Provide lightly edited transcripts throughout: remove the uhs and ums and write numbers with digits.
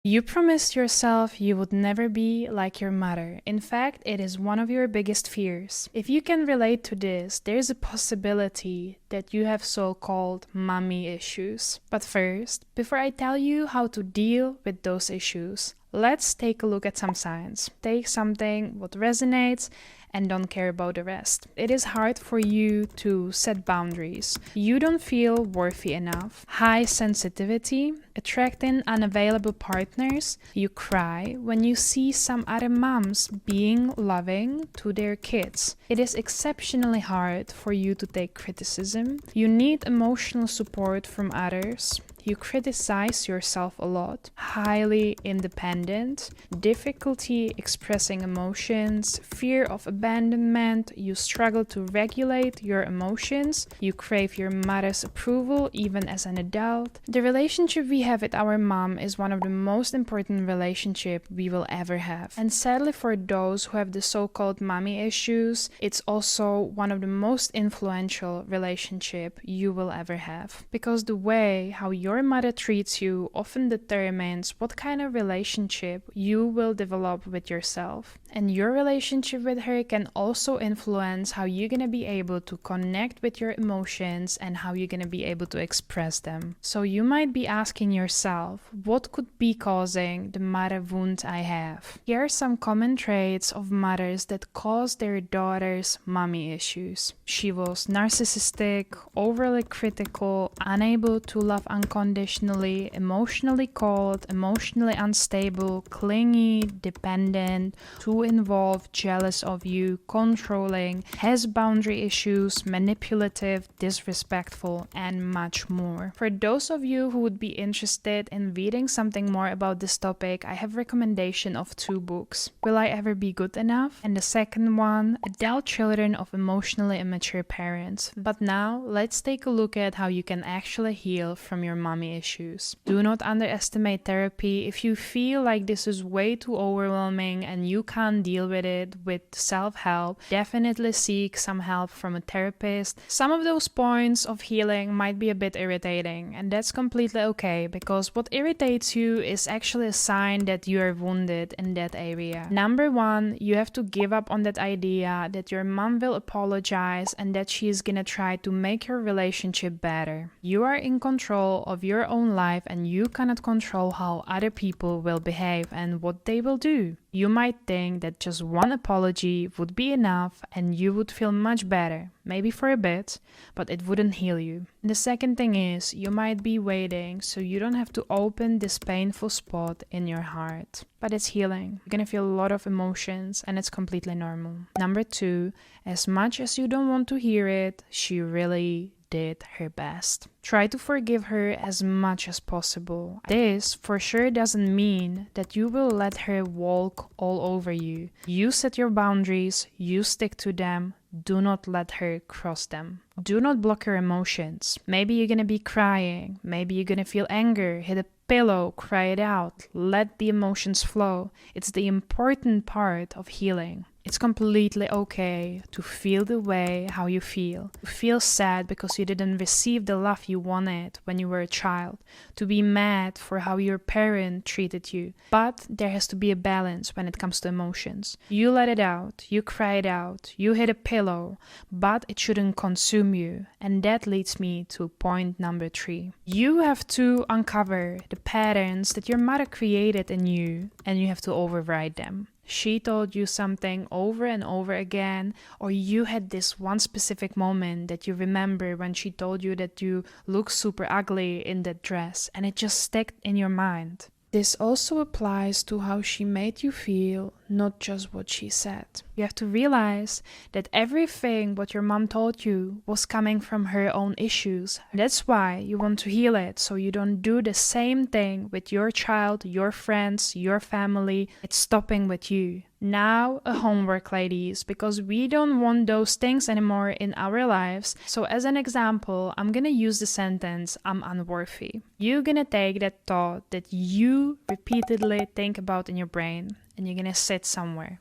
You promised yourself you would never be like your mother. In fact, it is one of your biggest fears. If you can relate to this, there's a possibility that you have so-called mommy issues. But first, before I tell you how to deal with those issues, let's take a look at some signs. Take something what resonates and don't care about the rest. It is hard for you to set boundaries. You don't feel worthy enough. High sensitivity, attracting unavailable partners. You cry when you see some other moms being loving to their kids. It is exceptionally hard for you to take criticism. You need emotional support from others. You criticize yourself a lot, highly independent, difficulty expressing emotions, fear of abandonment, you struggle to regulate your emotions, you crave your mother's approval even as an adult. The relationship we have with our mom is one of the most important relationships we will ever have. And sadly for those who have the so-called mommy issues, it's also one of the most influential relationships you will ever have. Because the way how your mother treats you often determines what kind of relationship you will develop with yourself. And your relationship with her can also influence how you're gonna be able to connect with your emotions and how you're gonna be able to express them. So you might be asking yourself, what could be causing the mother wound I have? Here are some common traits of mothers that cause their daughters' mommy issues. She was narcissistic, overly critical, unable to love unconditionally, emotionally cold, emotionally unstable, clingy, dependent, too involved, jealous of you, controlling, has boundary issues, manipulative, disrespectful, and much more. For those of you who would be interested in reading something more about this topic, I have a recommendation of 2 books. Will I Ever Be Good Enough? And the second one, Adult Children of Emotionally Immature Parents. But now, let's take a look at how you can actually heal from your mommy issues. Do not underestimate therapy. If you feel like this is way too overwhelming and you can't deal with it with self-help, definitely seek some help from a therapist. Some of those points of healing might be a bit irritating, and that's completely okay, because what irritates you is actually a sign that you are wounded in that area. Number 1, you have to give up on that idea that your mom will apologize and that she is gonna try to make your relationship better. You are in control of your own life and you cannot control how other people will behave and what they will do. You might think that just one apology would be enough and you would feel much better, maybe for a bit, but it wouldn't heal you. And the second thing is, you might be waiting so you don't have to open this painful spot in your heart. But it's healing. You're gonna feel a lot of emotions and it's completely normal. Number 2, as much as you don't want to hear it, she really did her best. Try to forgive her as much as possible. This for sure doesn't mean that you will let her walk all over you. You set your boundaries, you stick to them, do not let her cross them. Do not block your emotions. Maybe you're gonna be crying, maybe you're gonna feel anger, hit a pillow, cry it out, let the emotions flow. It's the important part of healing. It's completely okay to feel the way how you feel. To feel sad because you didn't receive the love you wanted when you were a child. To be mad for how your parent treated you. But there has to be a balance when it comes to emotions. You let it out, you cry it out, you hit a pillow, but it shouldn't consume you. And that leads me to point number 3. You have to uncover the patterns that your mother created in you and you have to override them. She told you something over and over again, or you had this one specific moment that you remember when she told you that you look super ugly in that dress, and it just stuck in your mind. This also applies to how she made you feel, not just what she said. You have to realize that everything what your mom told you was coming from her own issues. That's why you want to heal it, so you don't do the same thing with your child, your friends, your family. It's stopping with you. Now a homework, ladies, because we don't want those things anymore in our lives. So as an example, I'm gonna use the sentence, I'm unworthy. You're gonna take that thought that you repeatedly think about in your brain and you're gonna sit somewhere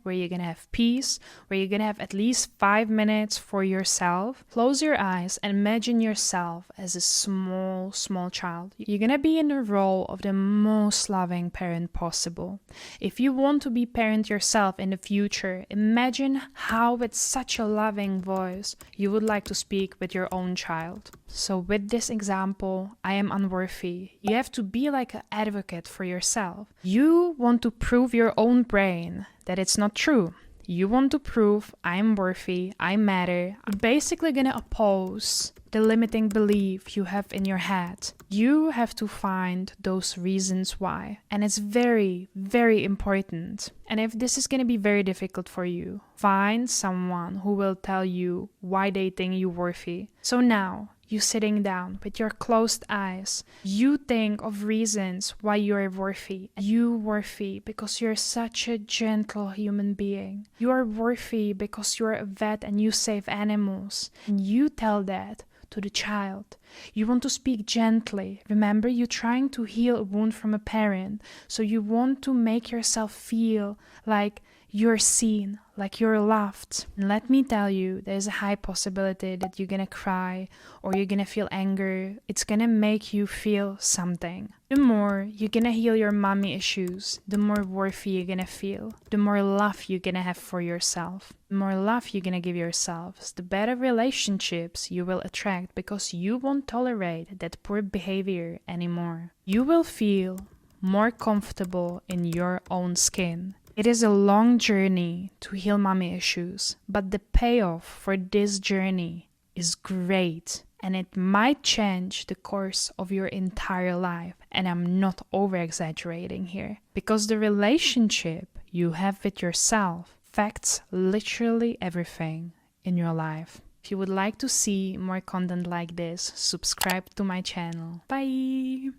where you're gonna have peace, where you're gonna have at least 5 minutes for yourself. Close your eyes and imagine yourself as a small child. You're gonna be in the role of the most loving parent possible. If you want to be parent yourself in the future, imagine how with such a loving voice you would like to speak with your own child. So with this example, I am unworthy. You have to be like an advocate for yourself. You want to prove your own brain that it's not true. You want to prove I'm worthy, I matter. You're basically gonna oppose the limiting belief you have in your head. You have to find those reasons why. And it's very, very important. And if this is gonna be very difficult for you, find someone who will tell you why they think you're worthy. So now, you sitting down with your closed eyes, you think of reasons why you're worthy. You're worthy because you're such a gentle human being. You are worthy because you're a vet and you save animals. And you tell that to the child. You want to speak gently. Remember, you're trying to heal a wound from a parent. So you want to make yourself feel like you're seen, like you're loved. And let me tell you, there's a high possibility that you're gonna cry or you're gonna feel anger. It's gonna make you feel something. The more you're gonna heal your mommy issues, the more worthy you're gonna feel. The more love you're gonna have for yourself. The more love you're gonna give yourselves, the better relationships you will attract because you won't tolerate that poor behavior anymore. You will feel more comfortable in your own skin. It is a long journey to heal mommy issues, but the payoff for this journey is great and it might change the course of your entire life. And I'm not over-exaggerating here because the relationship you have with yourself affects literally everything in your life. If you would like to see more content like this, subscribe to my channel. Bye!